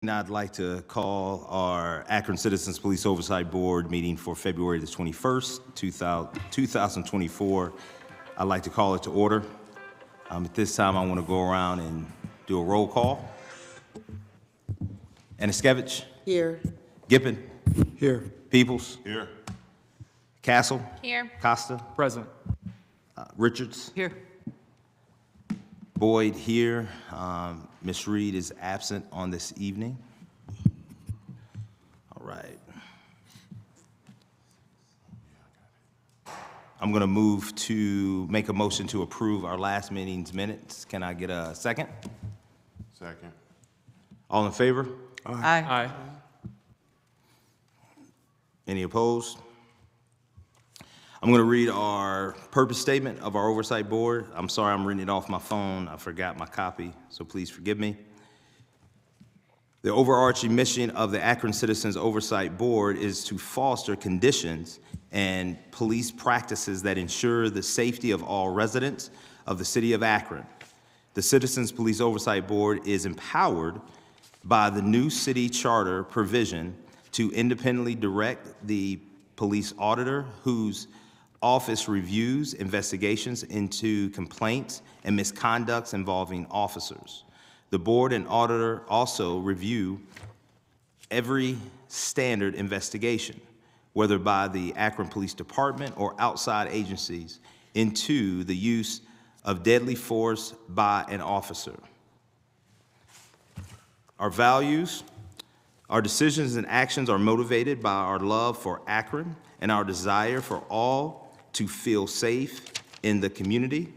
I'd like to call our Akron Citizens Police Oversight Board meeting for February the 21st, 2024. I'd like to call it to order. At this time, I want to go around and do a roll call. Aniskevich? Here. Gippin? Here. Peoples? Here. Castle? Here. Costa? Present. Richards? Here. Boyd here. Ms. Reed is absent on this evening. All right. I'm going to move to make a motion to approve our last meeting's minutes. Can I get a second? Second. All in favor? Aye. Aye. Any opposed? I'm going to read our purpose statement of our oversight board. I'm sorry, I'm reading it off my phone. I forgot my copy, so please forgive me. The overarching mission of the Akron Citizens Oversight Board is to foster conditions and police practices that ensure the safety of all residents of the city of Akron. The Citizens Police Oversight Board is empowered by the new city charter provision to independently direct the police auditor whose office reviews investigations into complaints and misconducts involving officers. The board and auditor also review every standard investigation, whether by the Akron Police Department or outside agencies, into the use of deadly force by an officer. Our values, our decisions and actions are motivated by our love for Akron and our desire for all to feel safe in the community.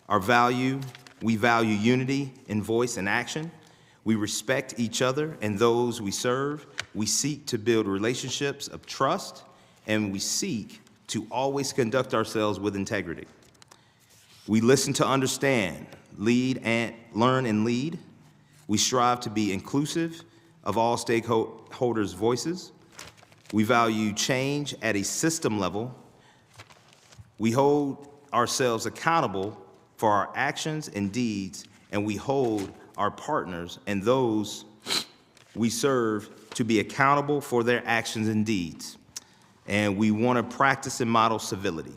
We value unity in voice and action. We respect each other and those we serve. We seek to build relationships of trust, and we seek to always conduct ourselves with integrity. We listen to understand, lead and learn and lead. We strive to be inclusive of all stakeholders' voices. We value change at a system level. We hold ourselves accountable for our actions and deeds, and we hold our partners and those we serve to be accountable for their actions and deeds. And we want to practice and model civility.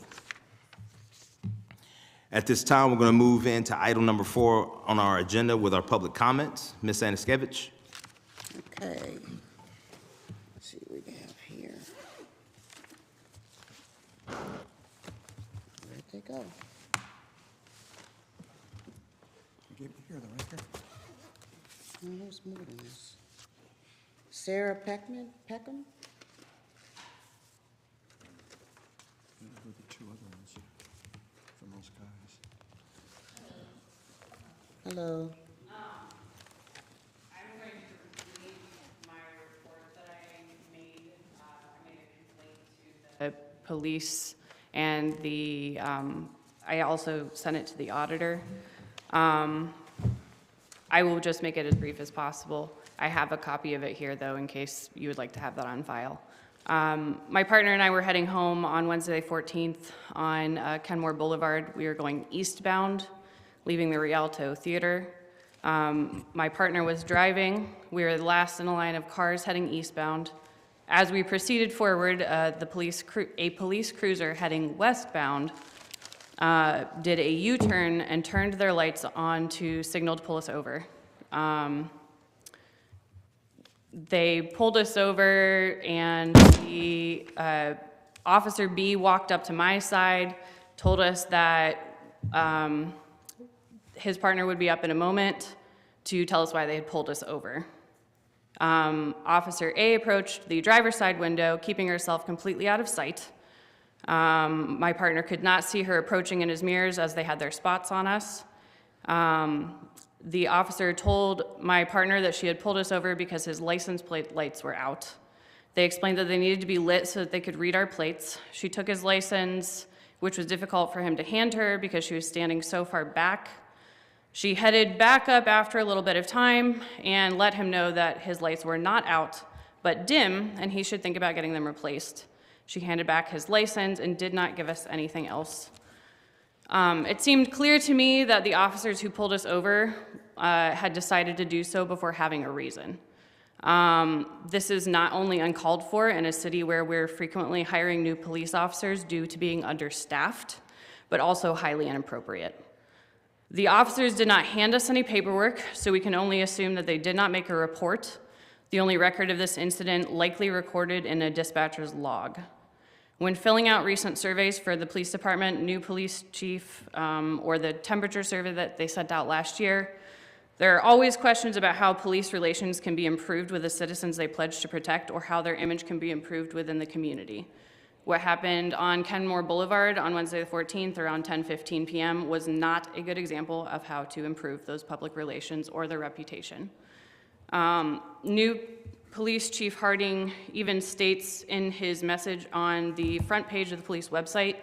At this time, we're going to move into item number 4 on our agenda with our public comments. Ms. Aniskevich. Okay. Let's see what we have here. Where'd they go? Here, they're right there. Oh, there's more than this. Sarah Peckham? Who are the two other ones from those guys? Hello. I'm going to read my report that I made. I made a complaint to the police and the, I also sent it to the auditor. I will just make it as brief as possible. I have a copy of it here, though, in case you would like to have that on file. My partner and I were heading home on Wednesday 14th on Kenmore Boulevard. We were going eastbound, leaving the Rialto Theater. My partner was driving. We were the last in a line of cars heading eastbound. As we proceeded forward, a police cruiser heading westbound did a U-turn and turned their lights on to signal to pull us over. They pulled us over, and the Officer B walked up to my side, told us that his partner would be up in a moment to tell us why they had pulled us over. Officer A approached the driver's side window, keeping herself completely out of sight. My partner could not see her approaching in his mirrors as they had their spots on us. The officer told my partner that she had pulled us over because his license plate lights were out. They explained that they needed to be lit so that they could read our plates. She took his license, which was difficult for him to hand her because she was standing so far back. She headed back up after a little bit of time and let him know that his lights were not out, but dim, and he should think about getting them replaced. She handed back his license and did not give us anything else. It seemed clear to me that the officers who pulled us over had decided to do so before having a reason. This is not only uncalled for in a city where we're frequently hiring new police officers due to being understaffed, but also highly inappropriate. The officers did not hand us any paperwork, so we can only assume that they did not make a report. The only record of this incident likely recorded in a dispatcher's log. When filling out recent surveys for the police department, new police chief, or the temperature survey that they sent out last year, there are always questions about how police relations can be improved with the citizens they pledge to protect or how their image can be improved within the community. What happened on Kenmore Boulevard on Wednesday the 14th around 10:15 p.m. was not a good example of how to improve those public relations or their reputation. New Police Chief Harding even states in his message on the front page of the police website,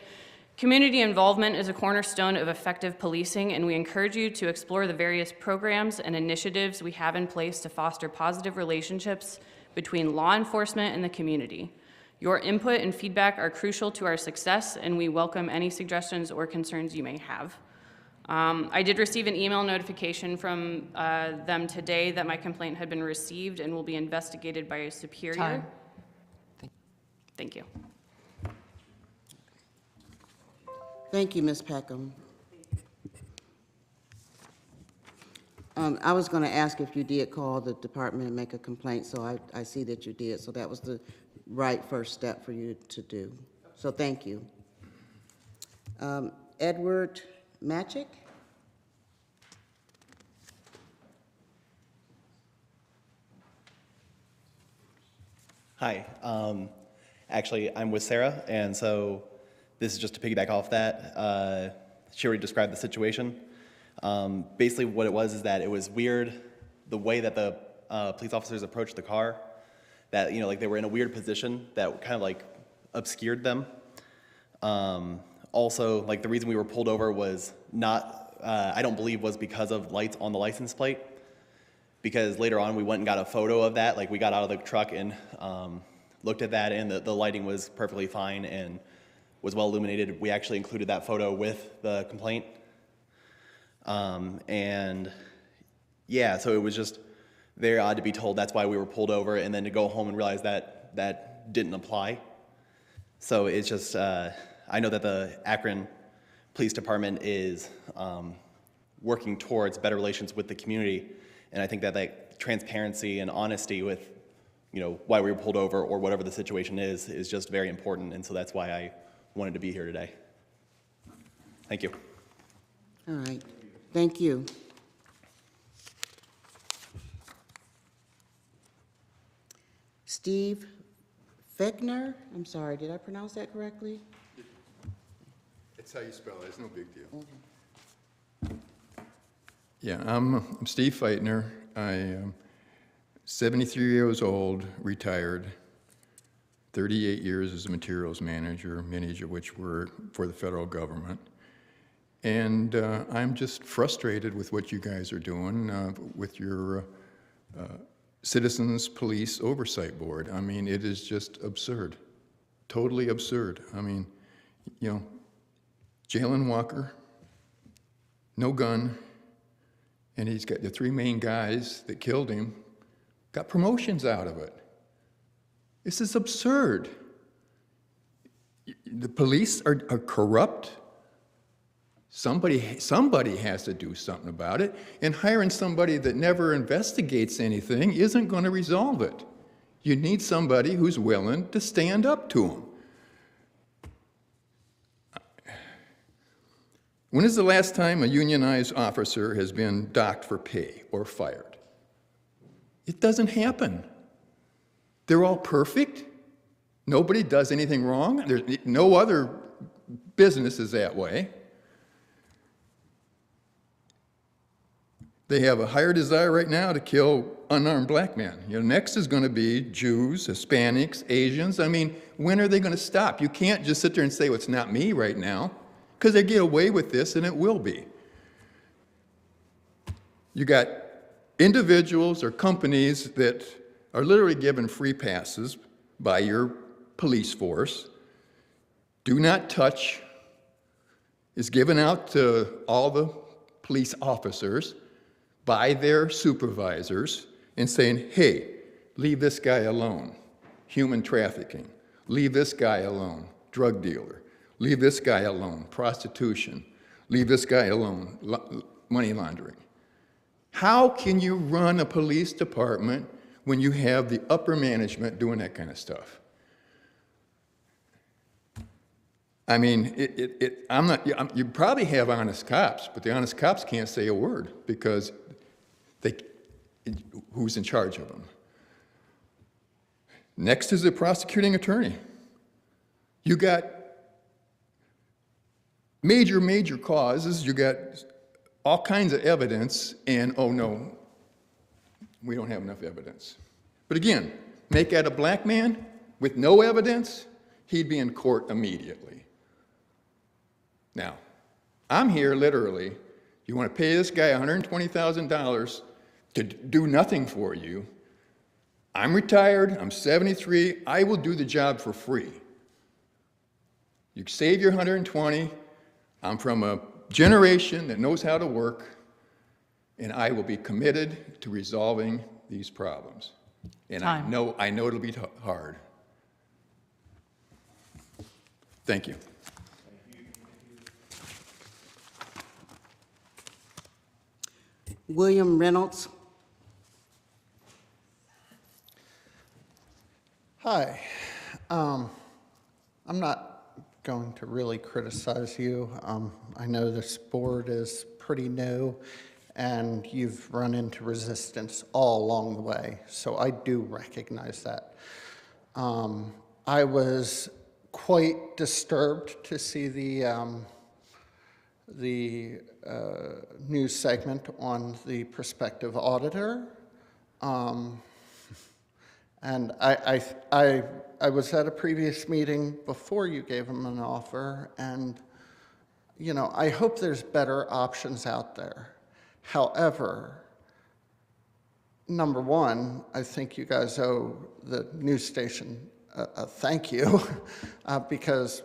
"Community involvement is a cornerstone of effective policing, and we encourage you to explore the various programs and initiatives we have in place to foster positive relationships between law enforcement and the community. Your input and feedback are crucial to our success, and we welcome any suggestions or concerns you may have." I did receive an email notification from them today that my complaint had been received and will be investigated by a superior. Time. Thank you. Thank you, Ms. Peckham. I was going to ask if you did call the department and make a complaint, so I see that you did. So that was the right first step for you to do. So thank you. Edward Matchick? Hi. Actually, I'm with Sarah, and so this is just to piggyback off that. She already described the situation. Basically, what it was is that it was weird the way that the police officers approached the car. That, you know, like they were in a weird position that kind of like obscured them. Also, like the reason we were pulled over was not, I don't believe was because of lights on the license plate. Because later on we went and got a photo of that. Like we got out of the truck and looked at that, and the lighting was perfectly fine and was well illuminated. We actually included that photo with the complaint. And yeah, so it was just very odd to be told that's why we were pulled over, and then to go home and realize that that didn't apply. So it's just, I know that the Akron Police Department is working towards better relations with the community, and I think that like transparency and honesty with, you know, why we were pulled over or whatever the situation is just very important, and so that's why I wanted to be here today. Thank you. All right. Thank you. Steve Fechner? I'm sorry, did I pronounce that correctly? It's how you spell it, it's no big deal. Yeah, I'm Steve Feitner. I am 73 years old, retired, 38 years as a materials manager, many of which were for the federal government. And I'm just frustrated with what you guys are doing with your Citizens Police Oversight Board. I mean, it is just absurd, totally absurd. I mean, you know, Jalen Walker, no gun, and he's got the three main guys that killed him, got promotions out of it. This is absurd. The police are corrupt. Somebody has to do something about it, and hiring somebody that never investigates anything isn't going to resolve it. You need somebody who's willing to stand up to them. When is the last time a unionized officer has been docked for pay or fired? It doesn't happen. They're all perfect. Nobody does anything wrong. There's no other business is that way. They have a higher desire right now to kill unarmed black men. You know, next is going to be Jews, Hispanics, Asians. I mean, when are they going to stop? You can't just sit there and say, well, it's not me right now, because they get away with this, and it will be. You got individuals or companies that are literally given free passes by your police force. Do not touch is given out to all the police officers by their supervisors and saying, hey, leave this guy alone. Human trafficking, leave this guy alone. Drug dealer, leave this guy alone. Prostitution, leave this guy alone. Money laundering. How can you run a police department when you have the upper management doing that kind of stuff? I mean, you probably have honest cops, but the honest cops can't say a word because who's in charge of them? Next is the prosecuting attorney. You got major causes, you got all kinds of evidence, and oh no, we don't have enough evidence. But again, make that a black man with no evidence, he'd be in court immediately. Now, I'm here literally, you want to pay this guy $120,000 to do nothing for you. I'm retired, I'm 73, I will do the job for free. You save your 120, I'm from a generation that knows how to work, and I will be committed to resolving these problems. And I know it'll be hard. Thank you. William Reynolds. Hi. I'm not going to really criticize you. I know this board is pretty new and you've run into resistance all along the way, so I do recognize that. I was quite disturbed to see the news segment on the prospective auditor. And I was at a previous meeting before you gave him an offer, and you know, I hope there's better options out there. However, number one, I think you guys owe the news station a thank you because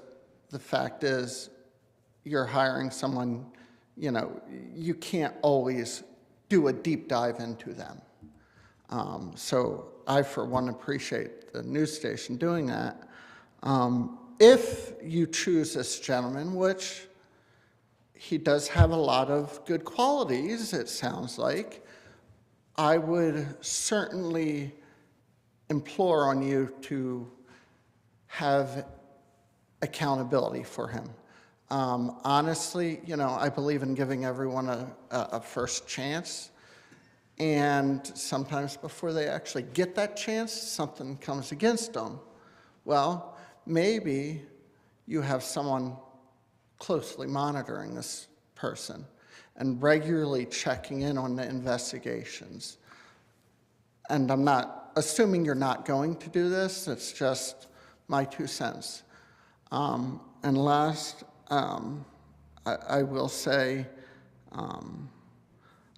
the fact is you're hiring someone, you know, you can't always do a deep dive into them. So I, for one, appreciate the news station doing that. If you choose this gentleman, which he does have a lot of good qualities, it sounds like, I would certainly implore on you to have accountability for him. Honestly, you know, I believe in giving everyone a first chance. And sometimes before they actually get that chance, something comes against them. Well, maybe you have someone closely monitoring this person and regularly checking in on the investigations. And I'm not assuming you're not going to do this, it's just my 2 cents. And last, I will say,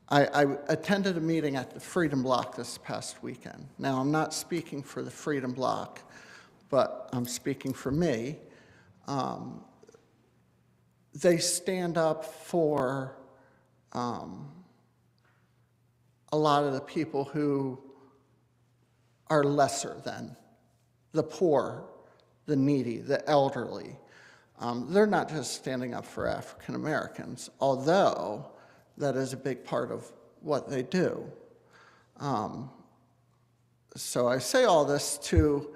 I attended a meeting at the Freedom Block this past weekend. Now, I'm not speaking for the Freedom Block, but I'm speaking for me. They stand up for a lot of the people who are lesser than, the poor, the needy, the elderly. They're not just standing up for African Americans, although that is a big part of what they do. So I say all this to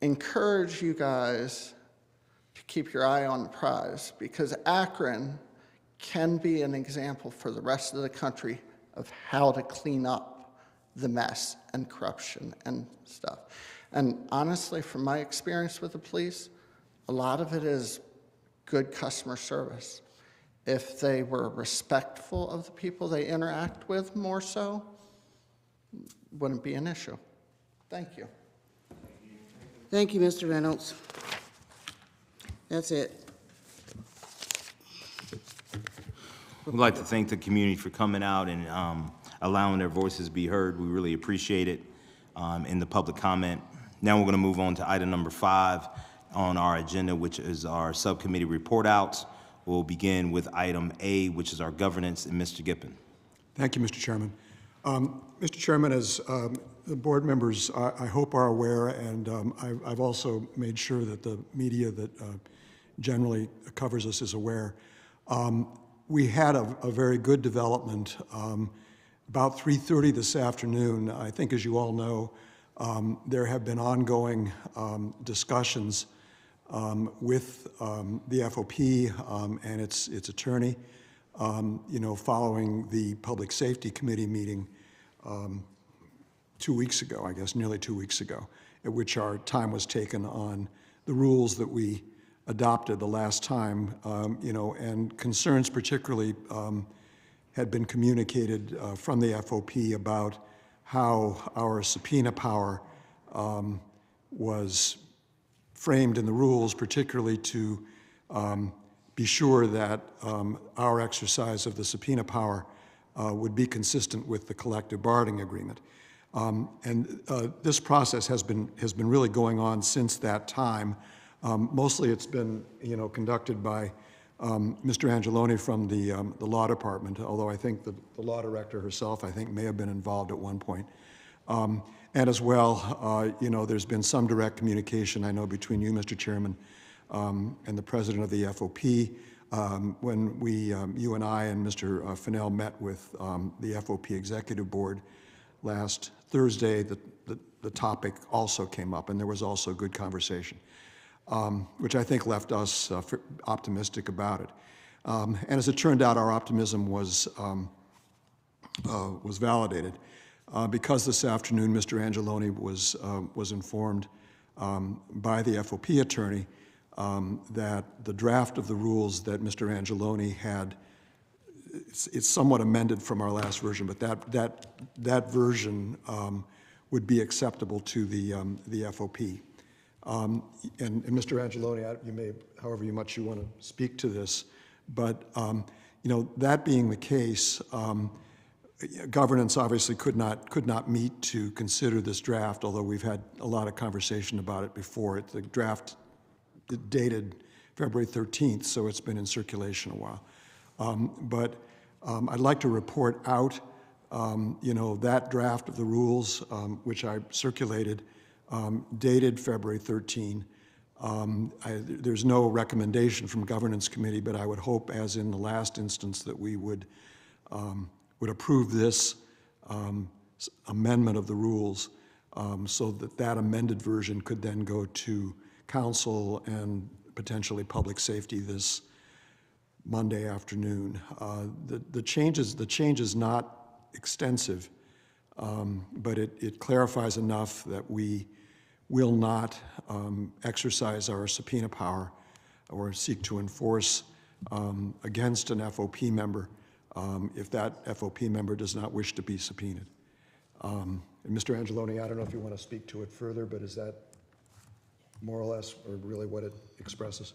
encourage you guys to keep your eye on the prize, because Akron can be an example for the rest of the country of how to clean up the mess and corruption and stuff. And honestly, from my experience with the police, a lot of it is good customer service. If they were respectful of the people they interact with more so, wouldn't be an issue. Thank you. Thank you, Mr. Reynolds. That's it. We'd like to thank the community for coming out and allowing their voices to be heard. We really appreciate it in the public comment. Now we're going to move on to item number 5 on our agenda, which is our subcommittee report outs. We'll begin with item A, which is our governance, and Mr. Gippen. Thank you, Mr. Chairman. Mr. Chairman, as The board members, I hope, are aware, and I've also made sure that the media that generally covers us is aware. We had a very good development about 3:30 this afternoon. I think, as you all know, there have been ongoing discussions with the FOP and its attorney, following the Public Safety Committee meeting 2 weeks ago, I guess, nearly 2 weeks ago, at which our time was taken on the rules that we adopted the last time, and concerns particularly had been communicated from the FOP about how our subpoena power was framed in the rules, particularly to be sure that our exercise of the subpoena power would be consistent with the collective bargaining agreement. This process has been really going on since that time. Mostly it's been, conducted by Mr. Angeloni from the law department, although I think the law director herself, I think, may have been involved at one point. And as well, there's been some direct communication, I know, between you, Mr. Chairman, and the president of the FOP, when you and I and Mr. Fennell met with the FOP Executive Board last Thursday. The topic also came up, and there was also good conversation, which I think left us optimistic about it. And as it turned out, our optimism was validated because this afternoon Mr. Angeloni was informed by the FOP attorney that the draft of the rules that Mr. Angeloni had, it's somewhat amended from our last version, but that version would be acceptable to the FOP. And Mr. Angeloni, you may, however much you want to speak to this, but that being the case, governance obviously could not meet to consider this draft, although we've had a lot of conversation about it before. The draft dated February 13th, so it's been in circulation a while. But I'd like to report out, that draft of the rules, which I circulated, dated February 13. There's no recommendation from Governance Committee, but I would hope, as in the last instance, that we would approve this amendment of the rules so that amended version could then go to Council and potentially Public Safety this Monday afternoon. The change is not extensive, but it clarifies enough that we will not exercise our subpoena power or seek to enforce against an FOP member if that FOP member does not wish to be subpoenaed. And Mr. Angeloni, I don't know if you want to speak to it further, but is that more or less, or really what it expresses?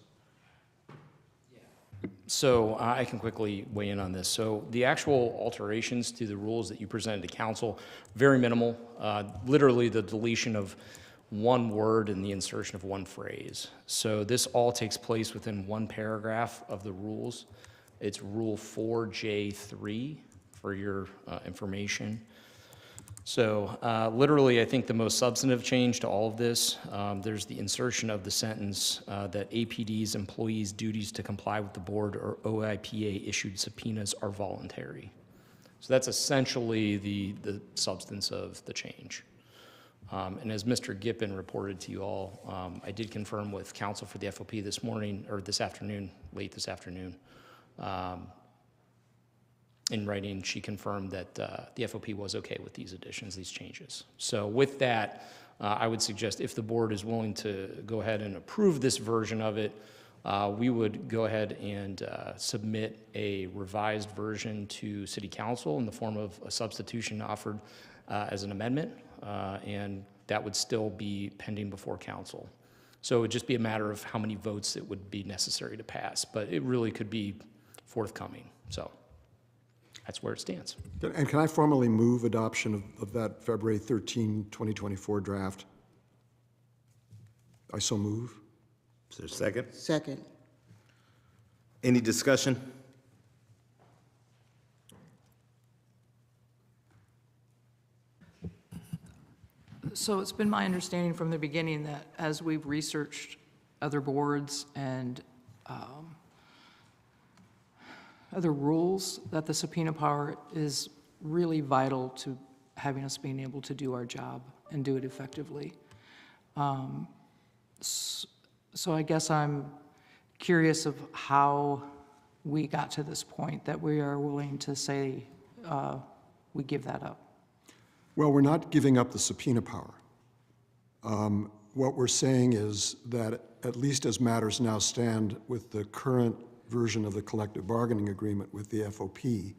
So I can quickly weigh in on this. So the actual alterations to the rules that you presented to council, very minimal, literally the deletion of one word and the insertion of one phrase. So this all takes place within one paragraph of the rules. It's Rule 4J3 for your information. So literally, I think the most substantive change to all of this, there's the insertion of the sentence that APD's employees' duties to comply with the board or OIPA issued subpoenas are voluntary. So that's essentially the substance of the change. And as Mr. Gippen reported to you all, I did confirm with counsel for the FOP this morning, or this afternoon, late this afternoon. In writing, she confirmed that the FOP was okay with these additions, these changes. So with that, I would suggest if the board is willing to go ahead and approve this version of it, we would go ahead and submit a revised version to City Council in the form of a substitution offered as an amendment, and that would still be pending before council. So it would just be a matter of how many votes it would be necessary to pass, but it really could be forthcoming. So that's where it stands. And can I formally move adoption of that February 13, 2024 draft? I so move. Is there a second? Second. Any discussion? So it's been my understanding from the beginning that as we've researched other boards and other rules, that the subpoena power is really vital to having us being able to do our job and do it effectively. So I guess I'm curious of how we got to this point that we are willing to say we give that up. Well, we're not giving up the subpoena power. What we're saying is that, at least as matters now stand with the current version of the collective bargaining agreement with the FOP,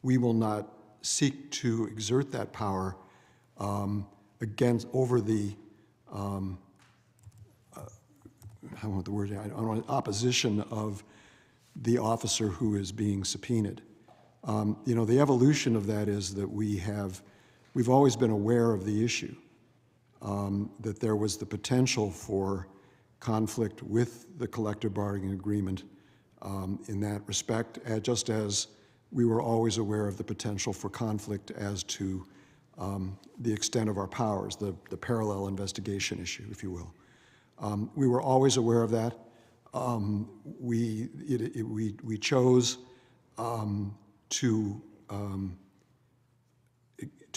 we will not seek to exert that power over the, I want the word, I don't want opposition of the officer who is being subpoenaed. You know, the evolution of that is that we've always been aware of the issue, that there was the potential for conflict with the collective bargaining agreement in that respect, just as we were always aware of the potential for conflict as to the extent of our powers, the parallel investigation issue, if you will. We were always aware of that. We chose to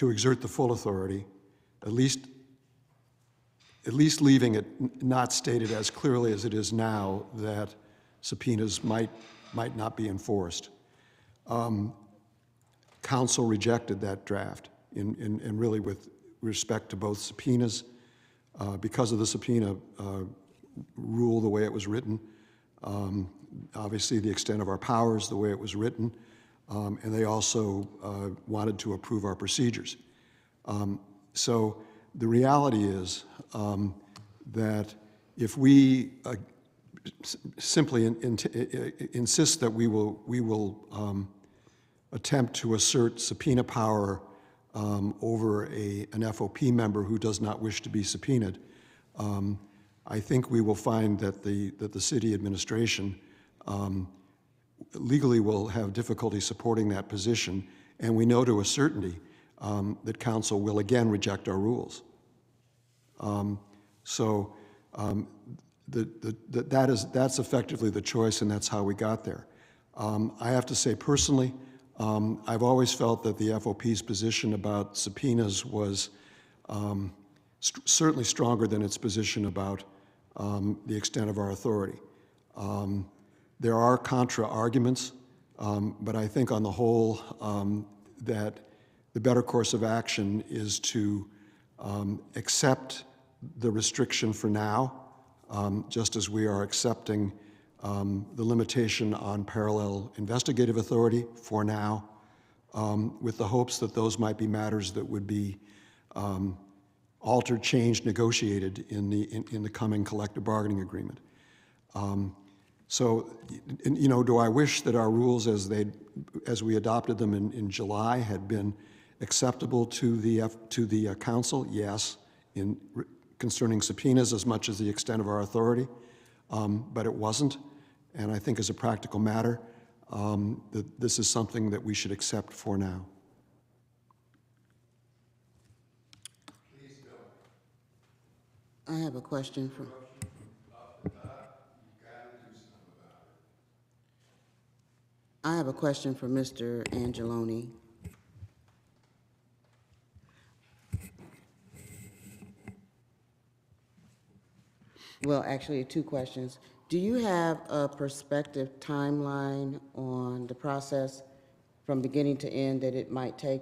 exert the full authority, at least leaving it not stated as clearly as it is now that subpoenas might not be enforced. Council rejected that draft, and really with respect to both subpoenas, because of the subpoena rule the way it was written, obviously the extent of our powers the way it was written, and they also wanted to approve our procedures. So the reality is that if we simply insist that we will attempt to assert subpoena power over an FOP member who does not wish to be subpoenaed, I think we will find that the city administration legally will have difficulty supporting that position, and we know to a certainty that council will again reject our rules. That's effectively the choice, and that's how we got there. I have to say personally, I've always felt that the FOP's position about subpoenas was certainly stronger than its position about the extent of our authority. There are contra arguments, but I think on the whole that the better course of action is to accept the restriction for now, just as we are accepting the limitation on parallel investigative authority for now, with the hopes that those might be matters that would be altered, changed, negotiated in the coming collective bargaining agreement. So, you know, do I wish that our rules as we adopted them in July had been acceptable to the council? Yes, concerning subpoenas as much as the extent of our authority, but it wasn't. And I think as a practical matter, that this is something that we should accept for now. I have a question for. I have a question for Mr. Angeloni. Well, actually, two questions. Do you have a perspective timeline on the process from beginning to end that it might take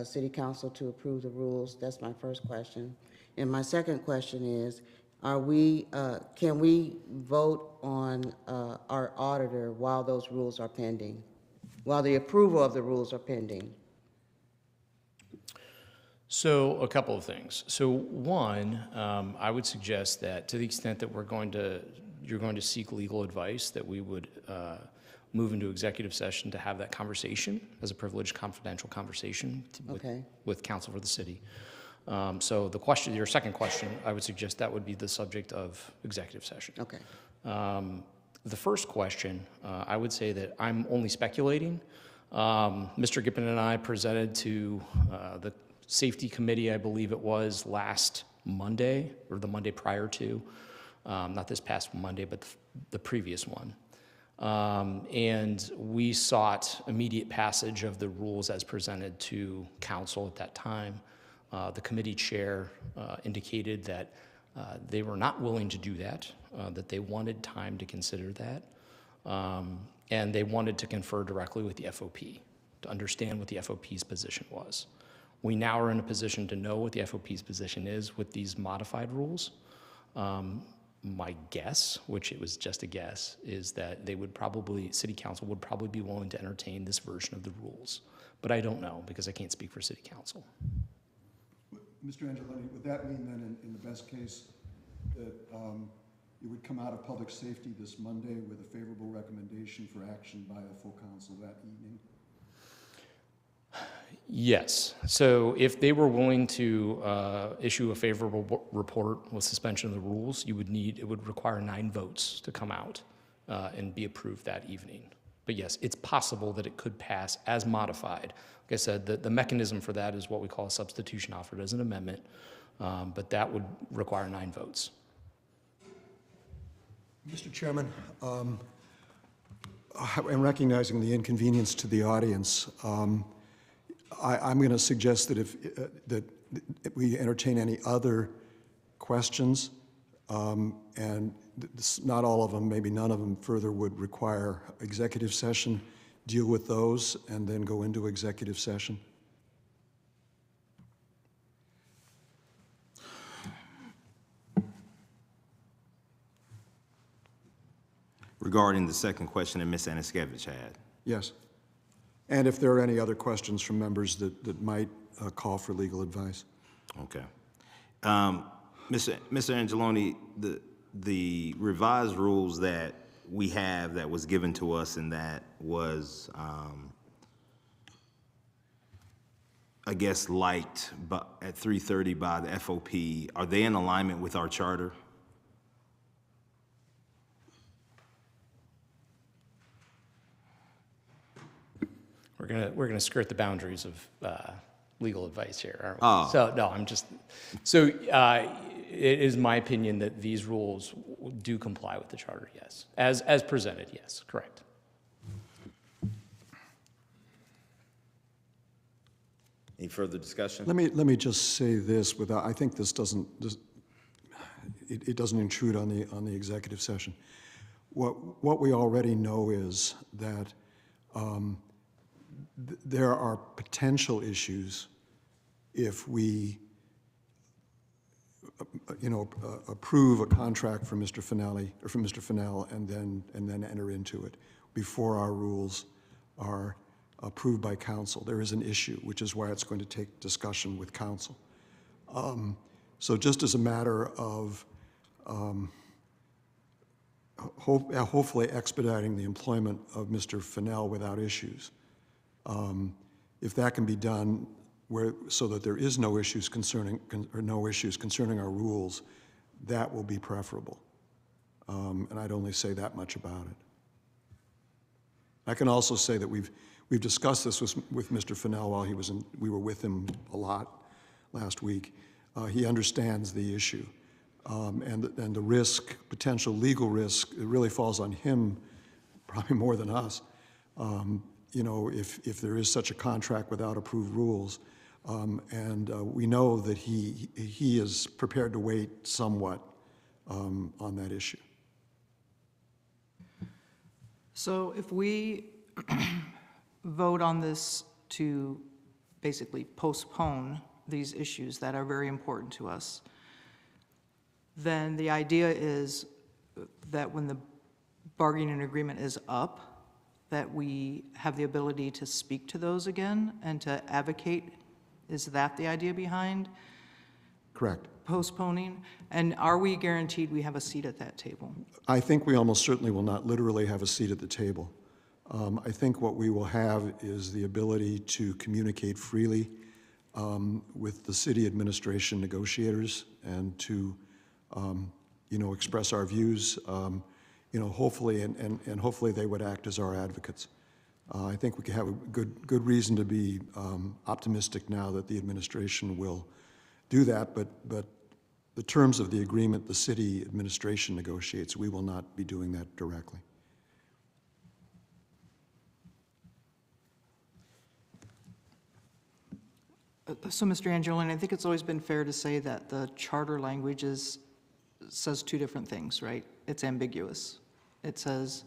City Council to approve the rules? That's my first question. And my second question is, can we vote on our auditor while those rules are pending, while the approval of the rules are pending? So a couple of things. So one, I would suggest that to the extent that you're going to seek legal advice, that we would move into executive session to have that conversation as a privileged, confidential conversation with counsel for the city. So your second question, I would suggest that would be the subject of executive session. Okay. The first question, I would say that I'm only speculating. Mr. Gippen and I presented to the Safety Committee, I believe it was, last Monday, or the Monday prior to, not this past Monday, but the previous one. And we sought immediate passage of the rules as presented to council at that time. The committee chair indicated that they were not willing to do that, that they wanted time to consider that, and they wanted to confer directly with the FOP to understand what the FOP's position was. We now are in a position to know what the FOP's position is with these modified rules. My guess, which it was just a guess, is that they would probably, City Council would probably be willing to entertain this version of the rules. But I don't know, because I can't speak for City Council. Mr. Angeloni, would that mean then, in the best case, that it would come out of public safety this Monday with a favorable recommendation for action by the full council that evening? Yes. So if they were willing to issue a favorable report with suspension of the rules, it would require 9 votes to come out and be approved that evening. But yes, it's possible that it could pass as modified. Like I said, the mechanism for that is what we call a substitution offered as an amendment, but that would require 9 votes. Mr. Chairman, I'm recognizing the inconvenience to the audience. I'm going to suggest that that we entertain any other questions, and not all of them, maybe none of them further would require executive session, deal with those, and then go into executive session. Regarding the second question that Ms. Aniskevich had. Yes. And if there are any other questions from members that might call for legal advice. Okay. Mr. Angeloni, the revised rules that we have that was given to us and that was, I guess, liked at 3:30 by the FOP, are they in alignment with our charter? We're gonna skirt the boundaries of legal advice here, aren't we? Oh. So no, it is my opinion that these rules do comply with the charter. Yes, as presented. Yes, correct. Any further discussion? Let me just say this without, I think this doesn't intrude on the executive session. What we already know is that there are potential issues if we, approve a contract for Mr. Finelli or for Mr. Fennell and then enter into it before our rules are approved by council. There is an issue, which is why it's going to take discussion with council. So just as a matter of hopefully expediting the employment of Mr. Fennell without issues, if that can be done so that there is no issues concerning our rules, that will be preferable. And I'd only say that much about it. I can also say that we've discussed this with Mr. Fennell while we were with him a lot last week. He understands the issue, and the risk, potential legal risk, it really falls on him, probably more than us. If there is such a contract without approved rules, and we know that he is prepared to wait somewhat on that issue. So if we vote on this to basically postpone these issues that are very important to us, then the idea is that when the bargaining agreement is up, that we have the ability to speak to those again and to advocate. Is that the idea behind Correct. postponing? And are we guaranteed we have a seat at that table? I think we almost certainly will not literally have a seat at the table. I think what we will have is the ability to communicate freely with the city administration negotiators and to, express our views, hopefully, and hopefully they would act as our advocates. I think we can have a good reason to be optimistic now that the administration will do that, but the terms of the agreement the city administration negotiates, we will not be doing that directly. So, Mr. Angeloni, I think it's always been fair to say that the charter language says two different things, right? It's ambiguous. It says,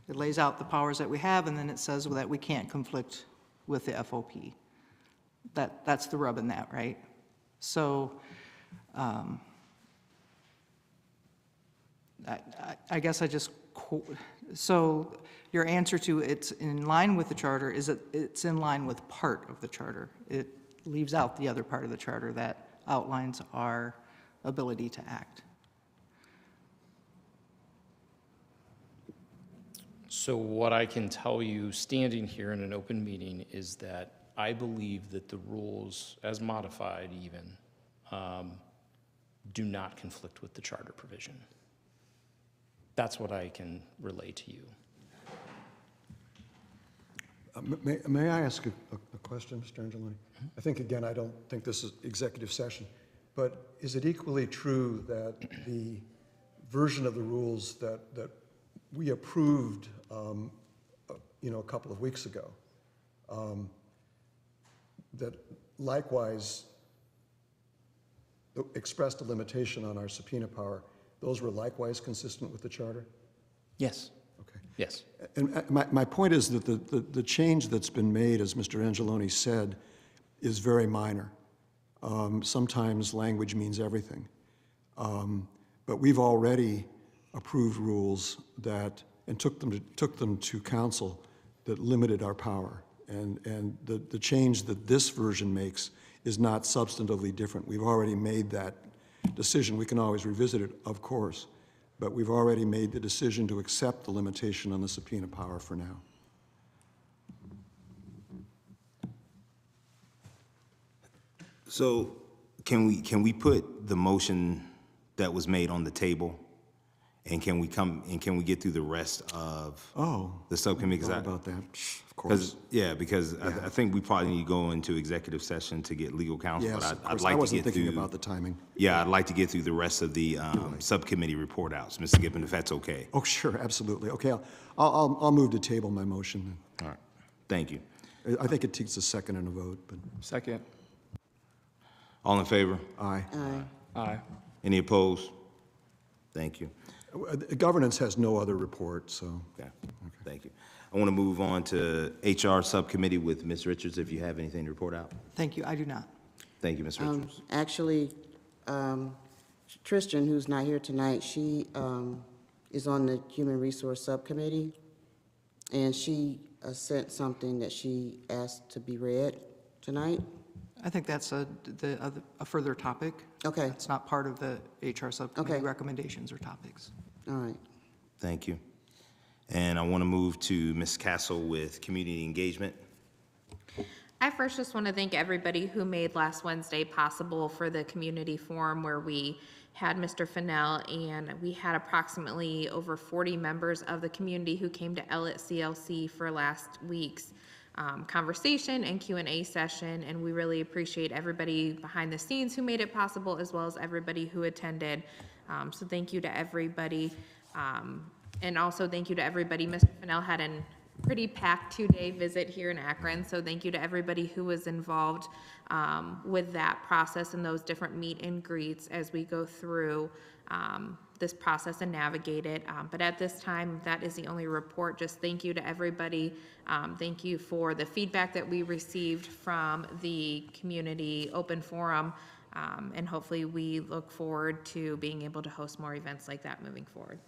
it lays out the powers that we have, and then it says that we can't conflict with the FOP. That's the rub in that, right? So, I guess I just, so your answer to it's in line with the charter is that it's in line with part of the charter. It leaves out the other part of the charter that outlines our ability to act. So what I can tell you, standing here in an open meeting, is that I believe that the rules, as modified even, do not conflict with the charter provision. That's what I can relay to you. May I ask a question, Mr. Angeloni? I think, again, I don't think this is executive session, but is it equally true that the version of the rules that we approved, a couple of weeks ago, that likewise expressed a limitation on our subpoena power, those were likewise consistent with the charter? Yes. Okay. Yes. And my point is that the change that's been made, as Mr. Angeloni said, is very minor. Sometimes language means everything. But we've already approved rules that, and took them to council that limited our power. And the change that this version makes is not substantively different. We've already made that decision. We can always revisit it, of course, but we've already made the decision to accept the limitation on the subpoena power for now. So can we put the motion that was made on the table, and can we get through the rest of the subcommittee? Thought about that, of course. Because I think we probably need to go into executive session to get legal counsel. Yes, but of course. I'd like I to wasn't get thinking through, about the timing. Yeah, I'd like to get through the rest of the subcommittee report outs, Mr. Gibbon, if that's okay. Oh, sure, absolutely. Okay, I'll move to table my motion. All right, thank you. I think it takes a second and a vote, but Second. All in favor? aye. Aye. Any opposed? Thank you. Governance has no other report, so. Okay, thank you. I want to move on to HR subcommittee with Ms. Richards, if you have anything to report out. Thank you, I do not. Thank you, Ms. Richards. Actually, Tristan, who's not here tonight, she is on the Human Resource Subcommittee, and she sent something that she asked to be read tonight. I think that's a further topic. Okay. It's not part of the HR subcommittee Okay. recommendations or topics. All right. Thank you. And I want to move to Ms. Castle with community engagement. I first just want to thank everybody who made last Wednesday possible for the community forum, where we had Mr. Fennell, and we had approximately over 40 members of the community who came to Ellet CLC for last week's conversation and Q&A session, and we really appreciate everybody behind the scenes who made it possible, as well as everybody who attended. So thank you to everybody. And also thank you to everybody. Mr. Fennell had a pretty packed 2-day visit here in Akron, so thank you to everybody who was involved with that process and those different meet and greets as we go through this process and navigate it. But at this time, that is the only report. Just thank you to everybody. Thank you for the feedback that we received from the community open forum. And hopefully we look forward to being able to host more events like that moving forward.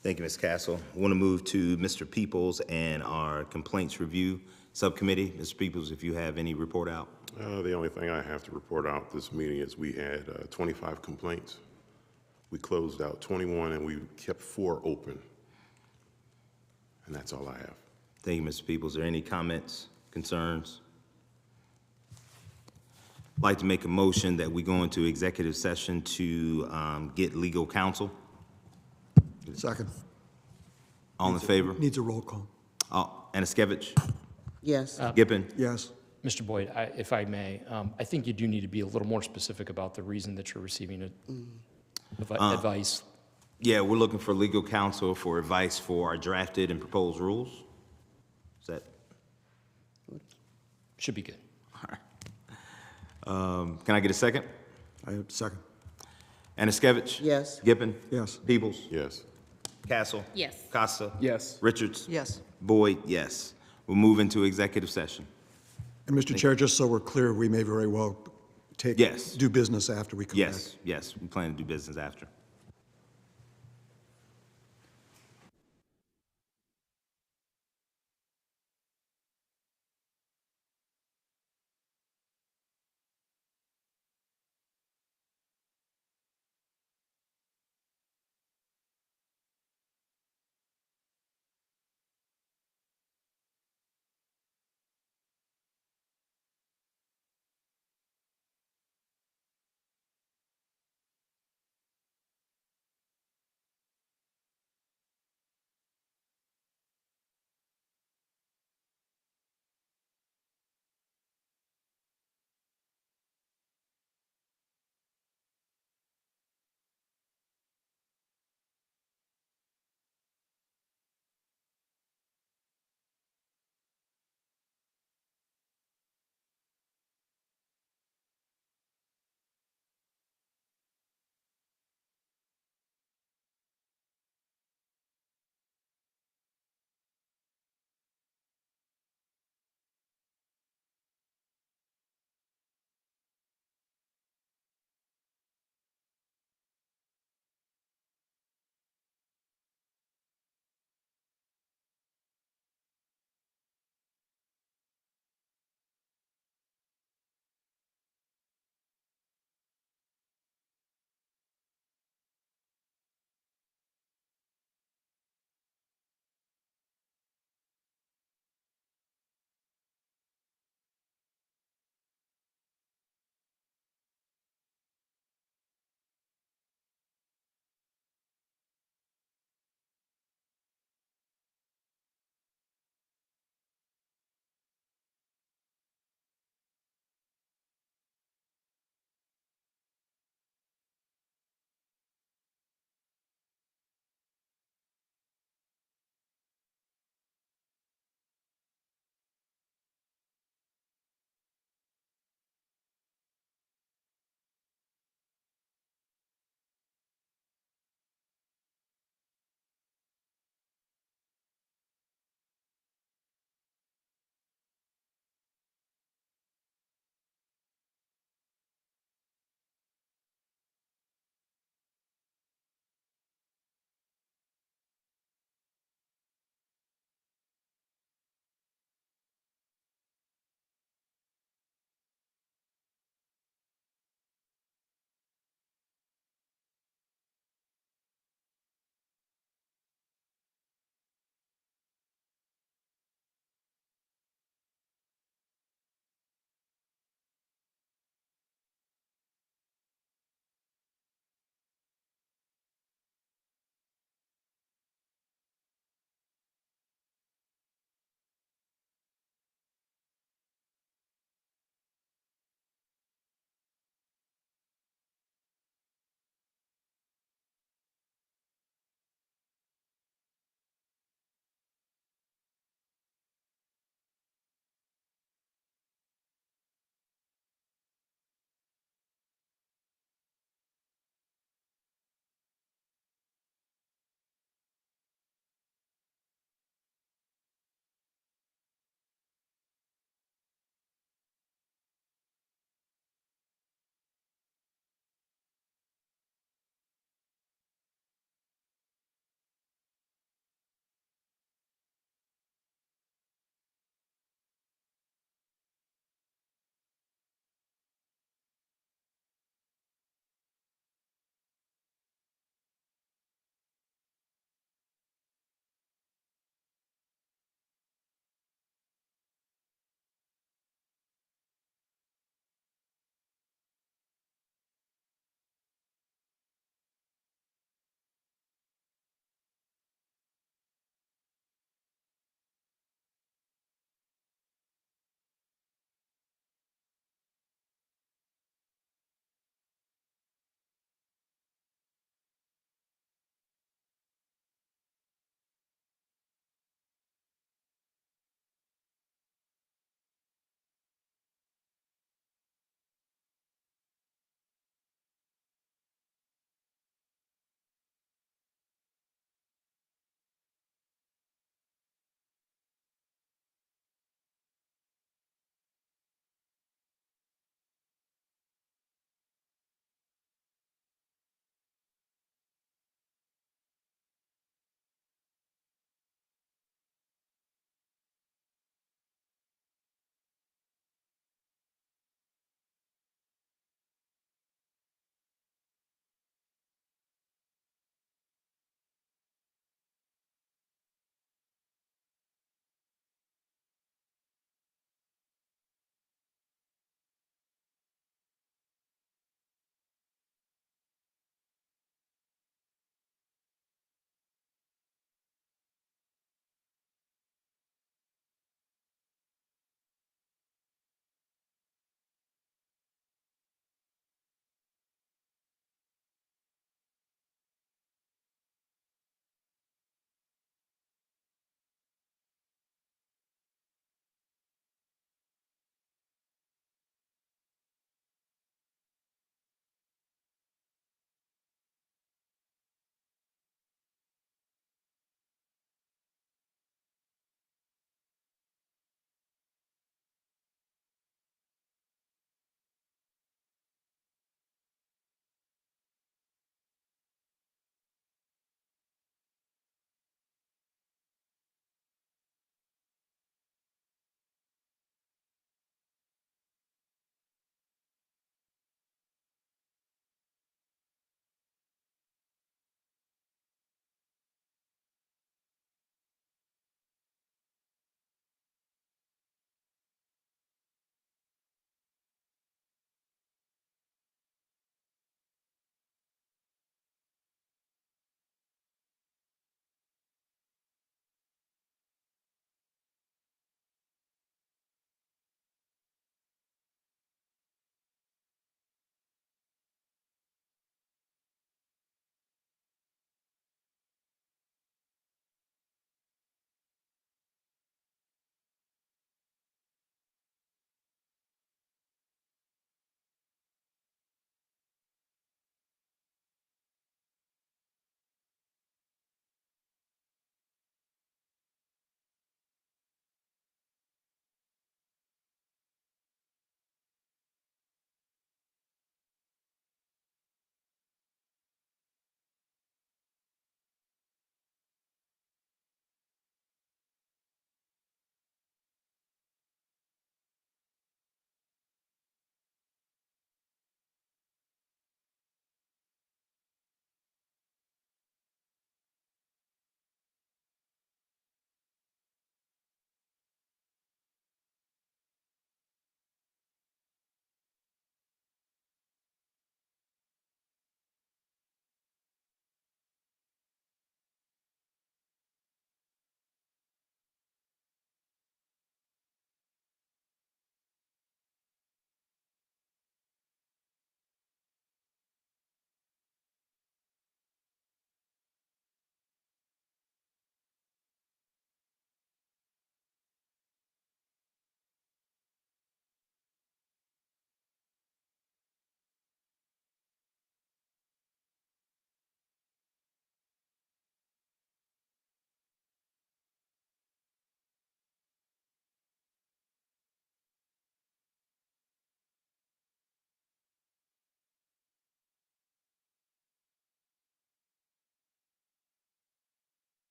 Thank you, Ms. Castle. I want to move to Mr. Peoples and our complaints review subcommittee. Mr. Peoples, if you have any report out. The only thing I have to report out this meeting is we had 25 complaints. We closed out 21 and we kept 4 open. And that's all I have. Thank you, Mr. Peoples. Are there any comments, concerns? I'd like to make a motion that we go into executive session to get legal counsel. Second. All in favor? Needs a roll call. Anaskevich, Yes. Gippin, Yes. Mr. Boyd, if I may, I think you do need to be a little more specific about the reason that you're receiving advice. yeah, we're looking for legal counsel for advice for our drafted and proposed rules. Is that, Should be good. can I get a second? I second. Anaskevich? Yes. Gippin? Yes. Peoples? Yes. Castle? Yes. Costa? Yes. Richards? Yes. Boyd, yes. We'll move into executive session. And Mr. Chair, just so we're clear, we may very well Yes. do business after we come back. Yes, yes, we plan to do business after.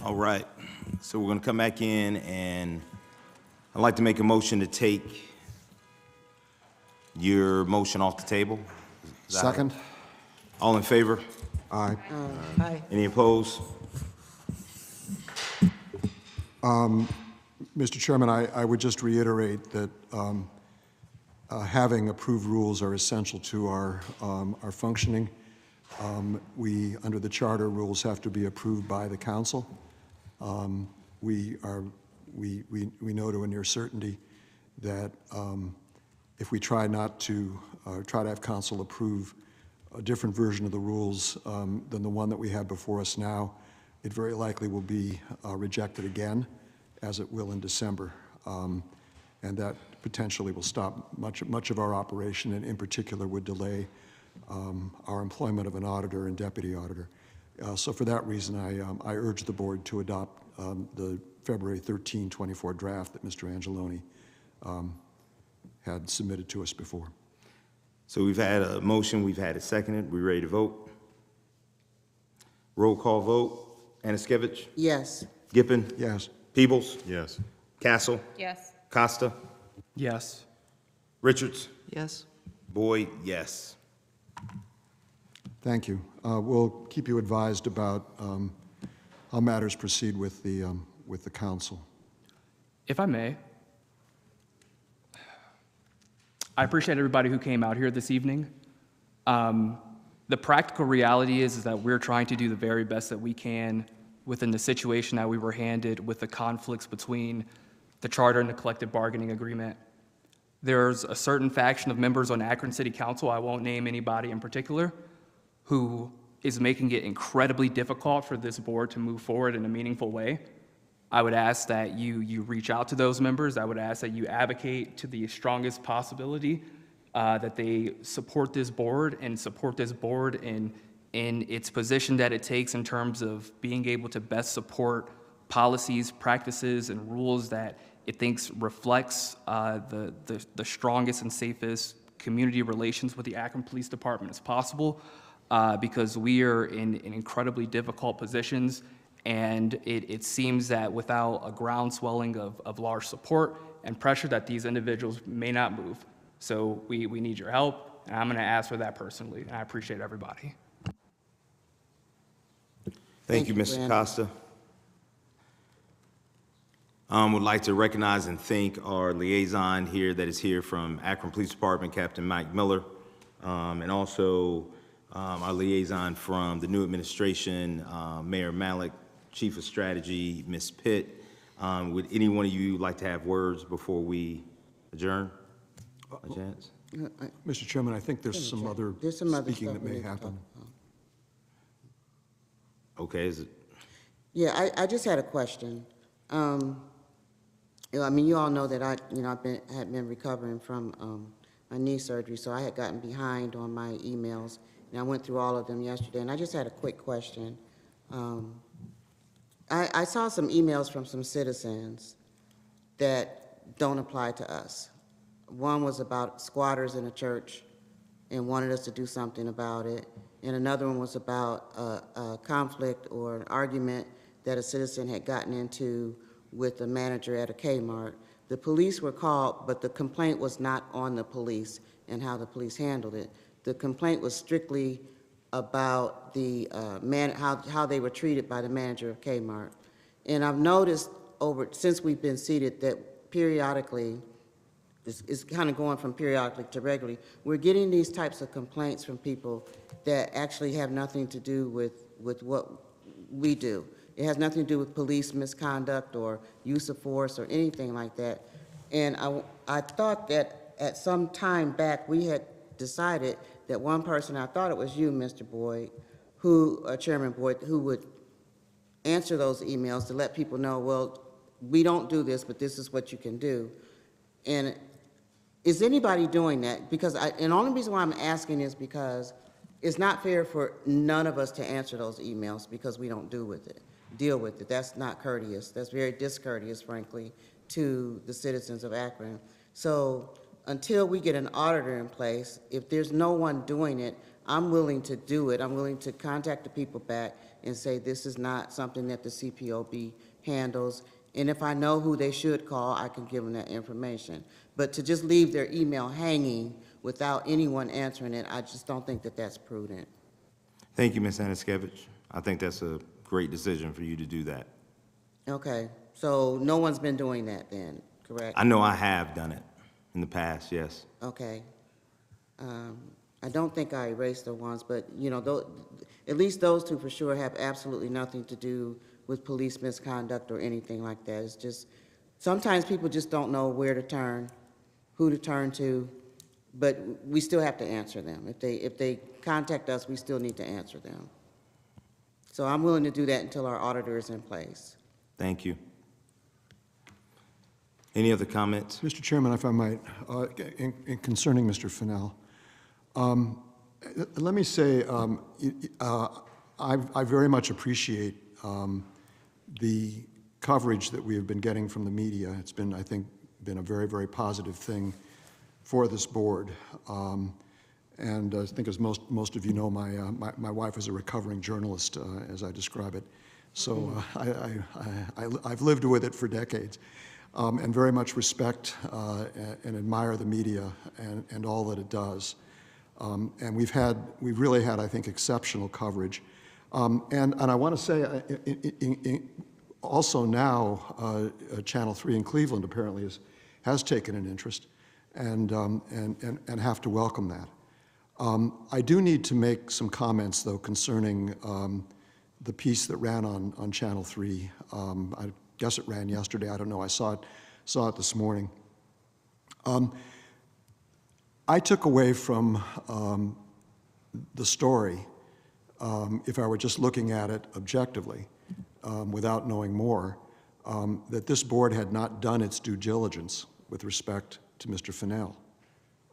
All right, so we're gonna come back in, and I'd like to make a motion to take your motion off the table. Is that- Second? All in favor? Aye. Aye. Any opposed? Mr. Chairman, I would just reiterate that having approved rules are essential to our functioning. We, under the charter, rules have to be approved by the council. We know to a near certainty that if we try not to, try to have council approve a different version of the rules than the one that we have before us now, it very likely will be rejected again, as it will in December. And that potentially will stop much of our operation, and in particular would delay our employment of an auditor and deputy auditor. So for that reason, I urge the board to adopt the February 13, 24 draft that Mr. Angeloni had submitted to us before. So we've had a motion, we've had it seconded, we ready to vote? Roll call vote. Anaskevich? Yes. Gippin? Yes. Peebles? Yes. Castle? Yes. Costa? Yes. Richards? Yes. Boyd, yes. Thank you. We'll keep you advised about how matters proceed with the council. If I may, I appreciate everybody who came out here this evening. The practical reality is that we're trying to do the very best that we can within the situation that we were handed with the conflicts between the charter and the collective bargaining agreement. There's a certain faction of members on Akron City Council, I won't name anybody in particular, who is making it incredibly difficult for this board to move forward in a meaningful way. I would ask that you reach out to those members. I would ask that you advocate to the strongest possibility that they support this board and support this board in its position that it takes in terms of being able to best support policies, practices, and rules that it thinks reflects the strongest and safest community relations with the Akron Police Department as possible, because we are in incredibly difficult positions. And it seems that without a groundswelling of large support and pressure that these individuals may not move. So we need your help, and I'm going to ask for that personally, and I appreciate everybody. Thank you, Mr. Brandon. Costa. Would like to recognize and thank our liaison here that is here from Akron Police Department, Captain Mike Miller, and also our liaison from the new administration, Mayor Malik, Chief of Strategy, Ms. Pitt. Would any one of you like to have words before we adjourn? A chance? Mr. Chairman, I think there's some other speaking stuff that we may need to happen. talk about. Okay, is it? Yeah, I just had a question. I mean, you all know that I had been recovering from my knee surgery, so I had gotten behind on my emails, and I went through all of them yesterday, and I just had a quick question. I saw some emails from some citizens that don't apply to us. One was about squatters in a church and wanted us to do something about it, and another one was about a conflict or an argument that a citizen had gotten into with the manager at a Kmart. The police were called, but the complaint was not on the police and how the police handled it. The complaint was strictly about the how they were treated by the manager of Kmart. And I've noticed since we've been seated that periodically, it's kind of going from periodically to regularly, we're getting these types of complaints from people that actually have nothing to do with what we do. It has nothing to do with police misconduct or use of force or anything like that. And I thought that at some time back, we had decided that one person, I thought it was you, Mr. Boyd, Chairman Boyd, who would answer those emails to let people know, well, we don't do this, but this is what you can do. And is anybody doing that? Because and the only reason why I'm asking is because it's not fair for none of us to answer those emails because we don't deal with it. That's not courteous. That's very discourteous, frankly, to the citizens of Akron. So until we get an auditor in place, if there's no one doing it, I'm willing to do it. I'm willing to contact the people back and say, this is not something that the CPOB handles. And if I know who they should call, I can give them that information. But to just leave their email hanging without anyone answering it, I just don't think that that's prudent. Thank you, Ms. Anaskevich. I think that's a great decision for you to do that. Okay, so no one's been doing that then, correct? I know I have done it in the past, yes. Okay. I don't think I erased the ones, but, you know, at least those two for sure have absolutely nothing to do with police misconduct or anything like that. It's just, sometimes people just don't know where to turn, who to turn to, but we still have to answer them. If they contact us, we still need to answer them. So I'm willing to do that until our auditor is in place. Thank you. Any other comments? Mr. Chairman, if I might, in concerning Mr. Fennell, let me say I very much appreciate the coverage that we have been getting from the media. It's been, I think, been a very, very positive thing for this board. And I think, as most of you know, my wife is a recovering journalist, as I describe it. So I've lived with it for decades, and very much respect and admire the media and all that it does. And we've really had, I think, exceptional coverage. And I want to say, also now, Channel 3 in Cleveland apparently has taken an interest, and have to welcome that. I do need to make some comments, though, concerning the piece that ran on Channel 3. I guess it ran yesterday. I don't know. I saw it this morning. I took away from the story, if I were just looking at it objectively, without knowing more, that this board had not done its due diligence with respect to Mr. Fennell,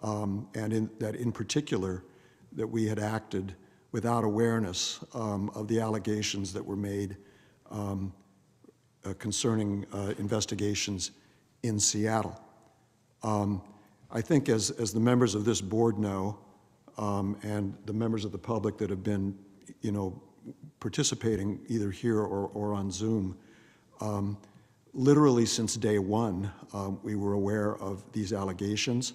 and that in particular, that we had acted without awareness of the allegations that were made concerning investigations in Seattle. I think, as the members of this board know, and the members of the public that have been, participating either here or on Zoom, literally since day one, we were aware of these allegations.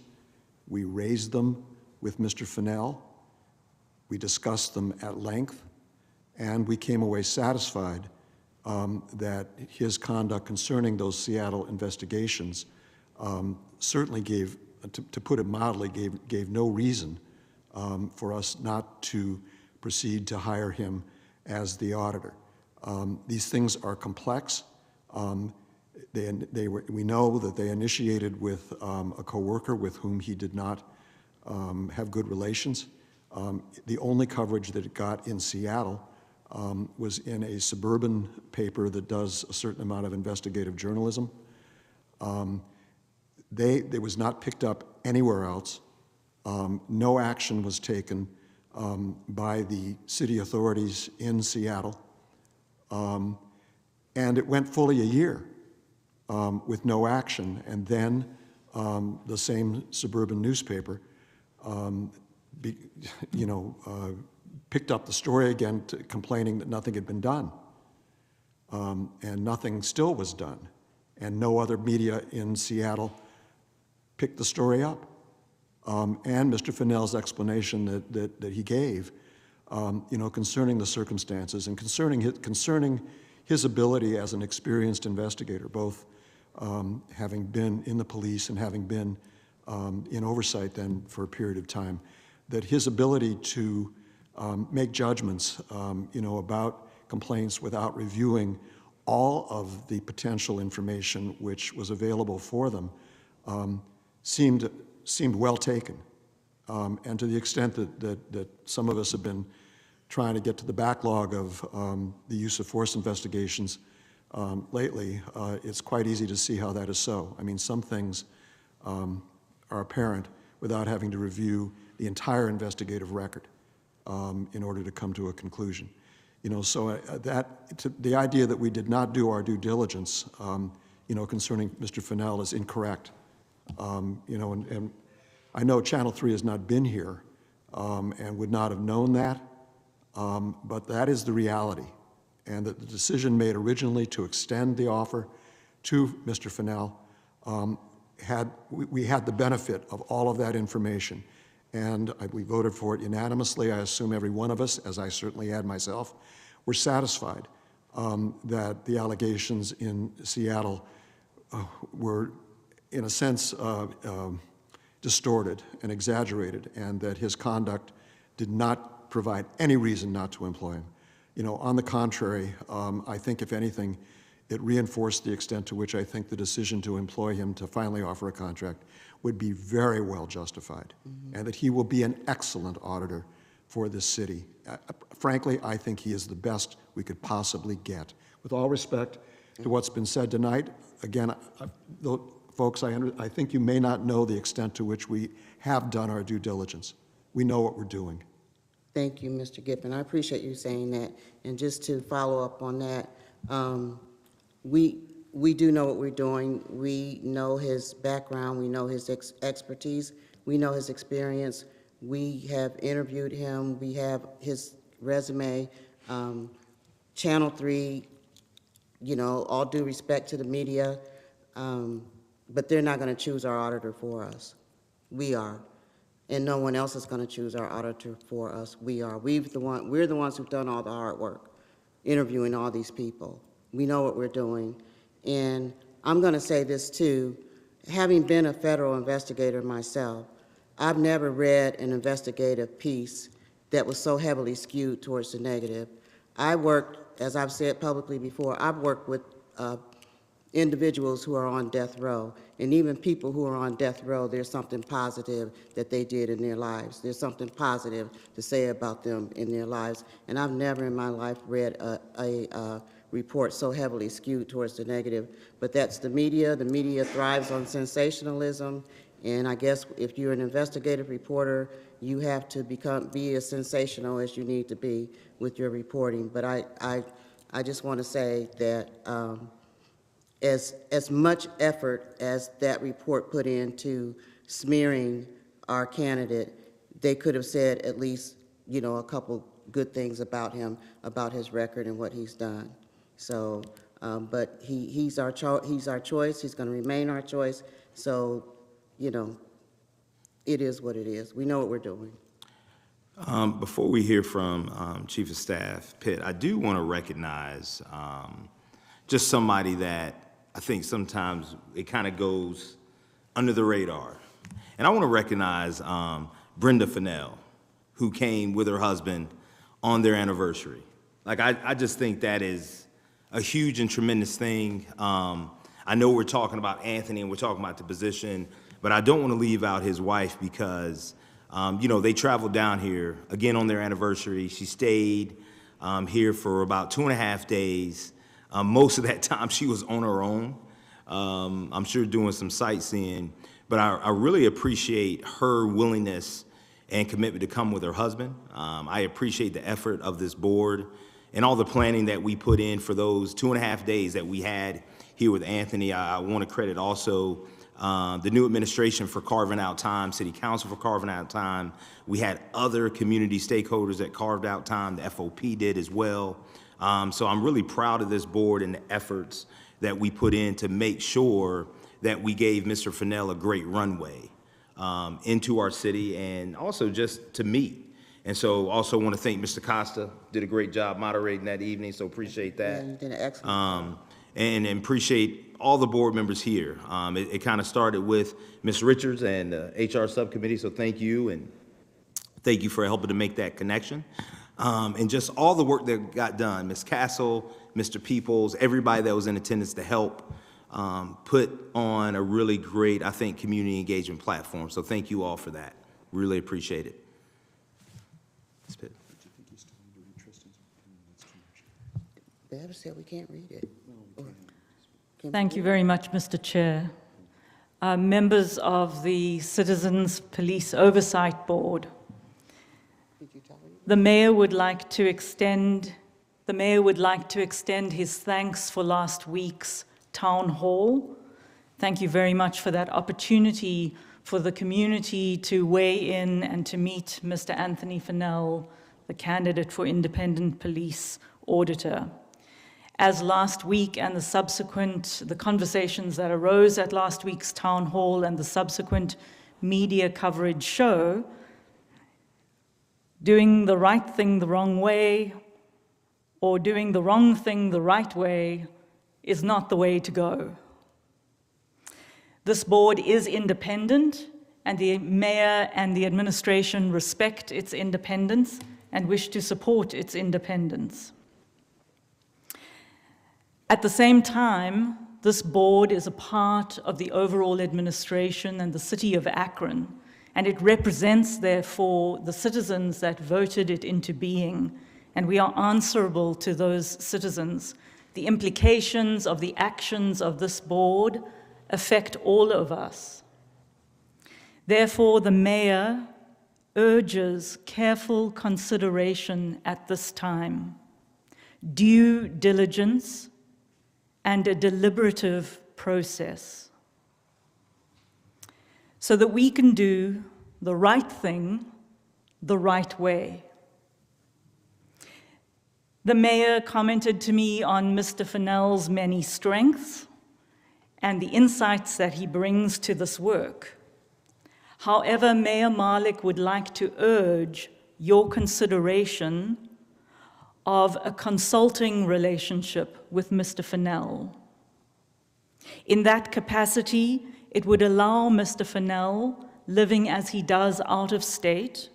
We raised them with Mr. Fennell. We discussed them at length, and we came away satisfied that his conduct concerning those Seattle investigations certainly gave, to put it mildly, gave no reason for us not to proceed to hire him as the auditor. These things are complex. We know that they initiated with a coworker with whom he did not have good relations. The only coverage that it got in Seattle was in a suburban paper that does a certain amount of investigative journalism. It was not picked up anywhere else. No action was taken by the city authorities in Seattle. And it went fully a year with no action. And then the same suburban newspaper picked up the story again, complaining that nothing had been done. And nothing still was done. And no other media in Seattle picked the story up. And Mr. Fennell's explanation that he gave, concerning the circumstances and concerning his ability as an experienced investigator, both having been in the police and having been in oversight then for a period of time, that his ability to make judgments, about complaints without reviewing all of the potential information which was available for them seemed well taken. And to the extent that some of us have been trying to get to the backlog of the use of force investigations lately, it's quite easy to see how that is so. I mean, some things are apparent without having to review the entire investigative record in order to come to a conclusion. So the idea that we did not do our due diligence, concerning Mr. Fennell is incorrect. And I know Channel 3 has not been here and would not have known that, but that is the reality. and that the decision made originally to extend the offer to Mr. Fennell we had the benefit of all of that information. And we voted for it unanimously. I assume every one of us, as I certainly had myself, were satisfied that the allegations in Seattle were, in a sense, distorted and exaggerated, and that his conduct did not provide any reason not to employ him. You know, on the contrary, I think, if anything, it reinforced the extent to which I think the decision to employ him to finally offer a contract would be very well justified, and that he will be an excellent auditor for this city. Frankly, I think he is the best we could possibly get. With all respect to what's been said tonight, again, folks, I think you may not know the extent to which we have done our due diligence. We know what we're doing. Thank you, Mr. Gippen. I appreciate you saying that. And just to follow up on that, we do know what we're doing. We know his background. We know his expertise. We know his experience. We have interviewed him. We have his resume. Channel 3, you know, all due respect to the media, but they're not going to choose our auditor for us. We are. And no one else is going to choose our auditor for us. We are. We're the ones who've done all the hard work, interviewing all these people. We know what we're doing. And I'm going to say this too, having been a federal investigator myself, I've never read an investigative piece that was so heavily skewed towards the negative. I worked, as I've said publicly before, I've worked with individuals who are on death row, and even people who are on death row, there's something positive that they did in their lives. There's something positive to say about them in their lives, and I've never in my life read a report so heavily skewed towards the negative. But that's the media. The media thrives on sensationalism, and I guess if you're an investigative reporter, you have to be as sensational as you need to be with your reporting. But I just want to say that as much effort as that report put into smearing our candidate, they could have said at least, you know, a couple good things about him, about his record and what he's done. So, but he's our choice. He's going to remain our choice. So, you know, it is what it is. We know what we're doing. Before we hear from Chief of Staff Pitt, I do want to recognize just somebody that I think sometimes it kind of goes under the radar. And I want to recognize Brenda Fennell, who came with her husband on their anniversary. Like, I just think that is a huge and tremendous thing. I know we're talking about Anthony and we're talking about the position, but I don't want to leave out his wife because, you know, they traveled down here, again, on their anniversary. She stayed here for about 2.5 days. Most of that time she was on her own, I'm sure doing some sightseeing, but I really appreciate her willingness and commitment to come with her husband. I appreciate the effort of this board and all the planning that we put in for those 2.5 days that we had here with Anthony. I want to credit also the new administration for carving out time, City Council for carving out time. We had other community stakeholders that carved out time. The FOP did as well. So I'm really proud of this board and the efforts that we put in to make sure that we gave Mr. Fennell a great runway into our city and also just to meet. And so also want to thank Mr. Costa, did a great job moderating that evening, so appreciate that. Yeah, you did an excellent job. And appreciate all the board members here. It kind of started with Ms. Richards and the HR subcommittee, so thank you, and thank you for helping to make that connection. And just all the work that got done, Ms. Castle, Mr. Peoples, everybody that was in attendance to help put on a really great, I think, community engagement platform. So thank you all for that. Really appreciate it. Ms. Pitt. Bev said we can't read it. Thank you very much, Mr. Chair. Members of the Citizens Police Oversight Board, the mayor would like to extend his thanks for last week's town hall. Thank you very much for that opportunity for the community to weigh in and to meet Mr. Anthony Fennell, the candidate for independent police auditor. As last week and the conversations that arose at last week's town hall and the subsequent media coverage show, doing the right thing the wrong way or doing the wrong thing the right way is not the way to go. This board is independent, and the mayor and the administration respect its independence and wish to support its independence. At the same time, this board is a part of the overall administration and the city of Akron, and it represents, therefore, the citizens that voted it into being, and we are answerable to those citizens. The implications of the actions of this board affect all of us. Therefore, the mayor urges careful consideration at this time, due diligence, and a deliberative process, so that we can do the right thing the right way. The mayor commented to me on Mr. Fennell's many strengths and the insights that he brings to this work. However, Mayor Malik would like to urge your consideration of a consulting relationship with Mr. Fennell. In that capacity, it would allow Mr. Fennell, living as he does out of state,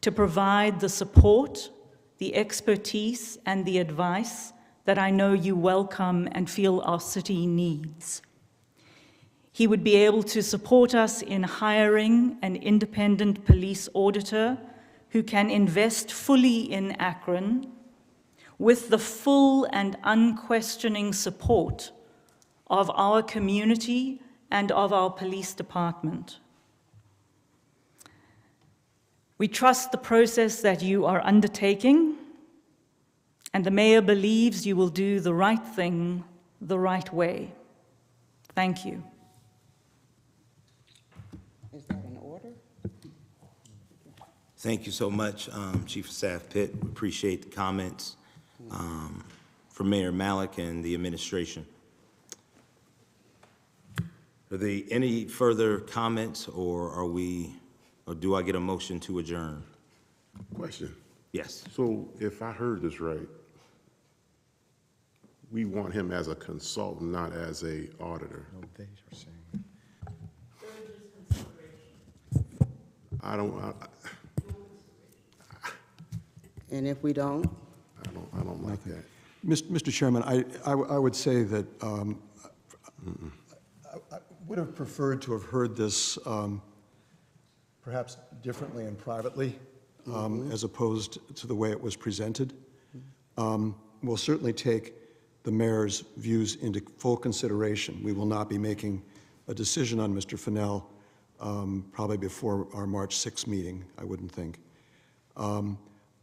to provide the support, the expertise, and the advice that I know you welcome and feel our city needs. He would be able to support us in hiring an independent police auditor who can invest fully in Akron with the full and unquestioning support of our community and of our police department. We trust the process that you are undertaking, and the mayor believes you will do the right thing the right way. Thank you. Is that an order? Thank you so much, Chief of Staff Pitt. We appreciate the comments from Mayor Malik and the administration. Are there any further comments, or do I get a motion to adjourn? Question. Yes. So if I heard this right, we want him as a consultant, not as a auditor. I don't, And if we don't? I don't like that. Mr. Chairman, I would say that I would have preferred to have heard this perhaps differently and privately, as opposed to the way it was presented. We'll certainly take the mayor's views into full consideration. We will not be making a decision on Mr. Fennell probably before our March 6th meeting, I wouldn't think.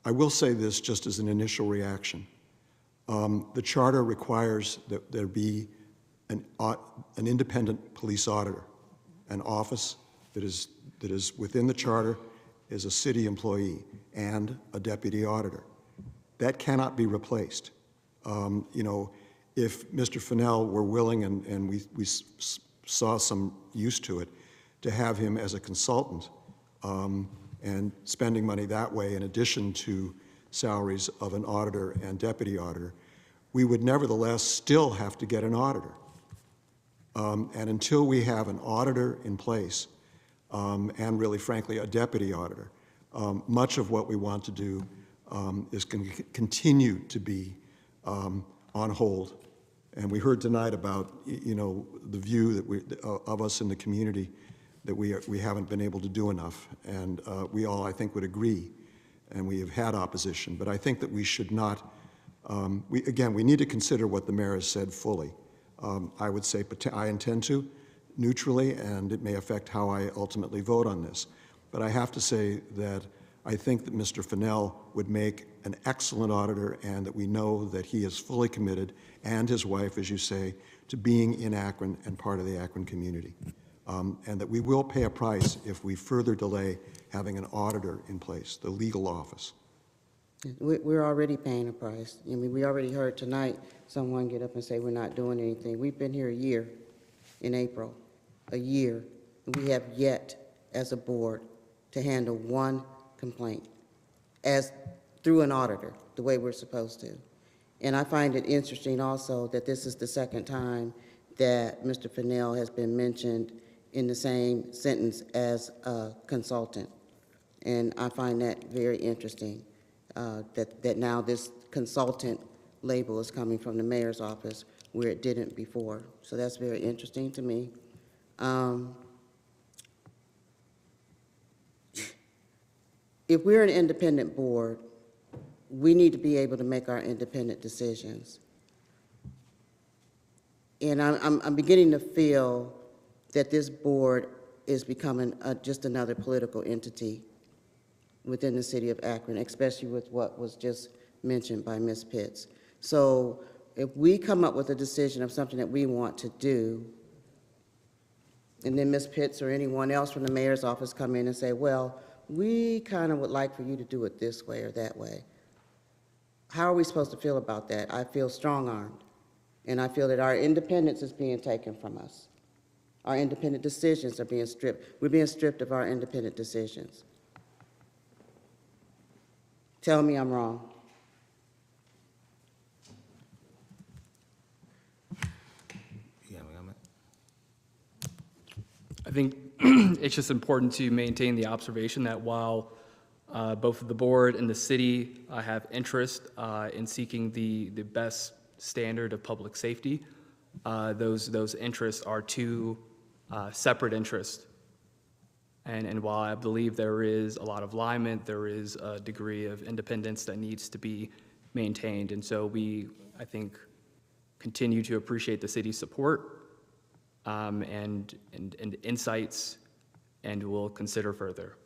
I will say this just as an initial reaction. The charter requires that there be an independent police auditor, an office that is within the charter, is a city employee, and a deputy auditor. That cannot be replaced. You know, if Mr. Fennell were willing, and we saw some use to it, to have him as a consultant and spending money that way in addition to salaries of an auditor and deputy auditor, we would nevertheless still have to get an auditor. And until we have an auditor in place, and really frankly a deputy auditor, much of what we want to do is continue to be on hold. And we heard tonight about, you know, the view that of us in the community that we haven't been able to do enough. And we all, I think, would agree, and we have had opposition. But I think that we should not, we need to consider what the mayor has said fully. I would say I intend to, neutrally, and it may affect how I ultimately vote on this. But I have to say that I think that Mr. Fennell would make an excellent auditor, and that we know that he is fully committed, and his wife, as you say, to being in Akron and part of the Akron community. And that we will pay a price if we further delay having an auditor in place, the legal office. We're already paying a price. I mean, we already heard tonight someone get up and say we're not doing anything. We've been here a year in April, a year. And we have yet, as a board, to handle one complaint through an auditor, the way we're supposed to. And I find it interesting also that this is the second time that Mr. Fennell has been mentioned in the same sentence as a consultant. And I find that very interesting, that now this consultant label is coming from the mayor's office where it didn't before. So that's very interesting to me. If we're an independent board, we need to be able to make our independent decisions. And I'm beginning to feel that this board is becoming just another political entity within the city of Akron, especially with what was just mentioned by Ms. Pitts. So if we come up with a decision of something that we want to do, and then Ms. Pitts or anyone else from the mayor's office come in and say, well, we kind of would like for you to do it this way or that way. How are we supposed to feel about that? I feel strong-armed, and I feel that our independence is being taken from us. Our independent decisions are being stripped. We're being stripped of our independent decisions. Tell me I'm wrong. I think it's just important to maintain the observation that while both the board and the city have interest in seeking the best standard of public safety, those interests are two separate interests. And while I believe there is a lot of alignment, there is a degree of independence that needs to be maintained. And so we, I think, continue to appreciate the city's support and insights, and we'll consider further.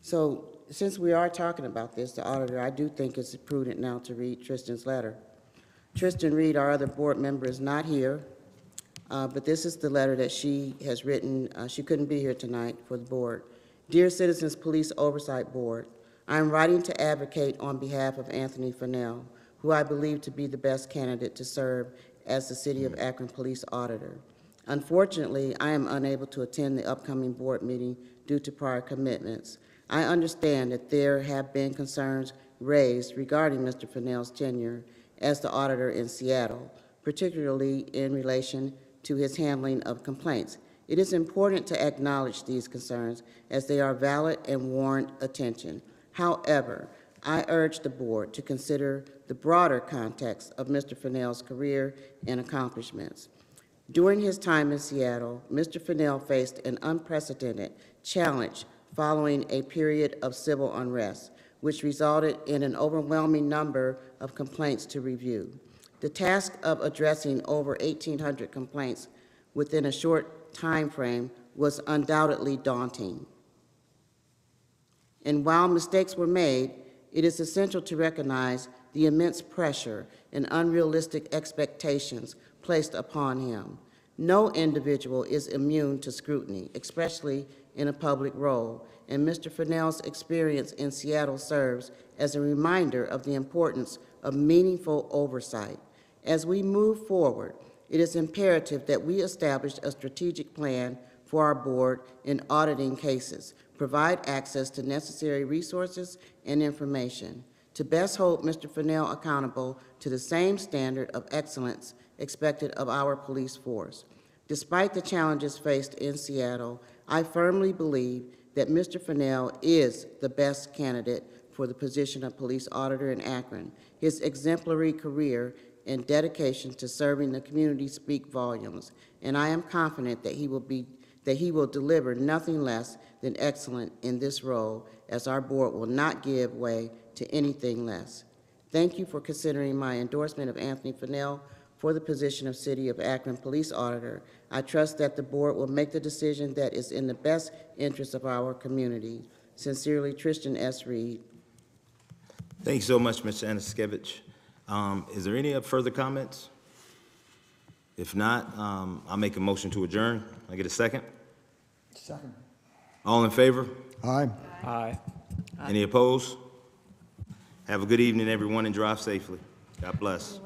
So since we are talking about this, the auditor, I do think it's prudent now to read Tristan's letter. Tristan Reed, our other board member, is not here, but this is the letter that she has written. She couldn't be here tonight for the board. Dear Citizens Police Oversight Board, I am writing to advocate on behalf of Anthony Fennell, who I believe to be the best candidate to serve as the City of Akron Police Auditor. Unfortunately, I am unable to attend the upcoming board meeting due to prior commitments. I understand that there have been concerns raised regarding Mr. Fennell's tenure as the auditor in Seattle, particularly in relation to his handling of complaints. It is important to acknowledge these concerns as they are valid and warrant attention. However, I urge the board to consider the broader context of Mr. Fennell's career and accomplishments. During his time in Seattle, Mr. Fennell faced an unprecedented challenge following a period of civil unrest, which resulted in an overwhelming number of complaints to review. The task of addressing over 1,800 complaints within a short time frame was undoubtedly daunting. And while mistakes were made, it is essential to recognize the immense pressure and unrealistic expectations placed upon him. No individual is immune to scrutiny, especially in a public role, and Mr. Fennell's experience in Seattle serves as a reminder of the importance of meaningful oversight. As we move forward, it is imperative that we establish a strategic plan for our board in auditing cases, provide access to necessary resources and information to best hold Mr. Fennell accountable to the same standard of excellence expected of our police force. Despite the challenges faced in Seattle, I firmly believe that Mr. Fennell is the best candidate for the position of police auditor in Akron. His exemplary career and dedication to serving the community speak volumes, and I am confident that he will deliver nothing less than excellent in this role, as our board will not give way to anything less. Thank you for considering my endorsement of Anthony Fennell for the position of City of Akron Police Auditor. I trust that the board will make the decision that is in the best interest of our community. Sincerely, Tristan S. Reed. Thank you so much, Mr. Anaskevich. Is there any further comments? If not, I'll make a motion to adjourn. I get a second? Second. All in favor? Aye. Aye. Any opposed? Have a good evening, everyone, and drive safely. God bless.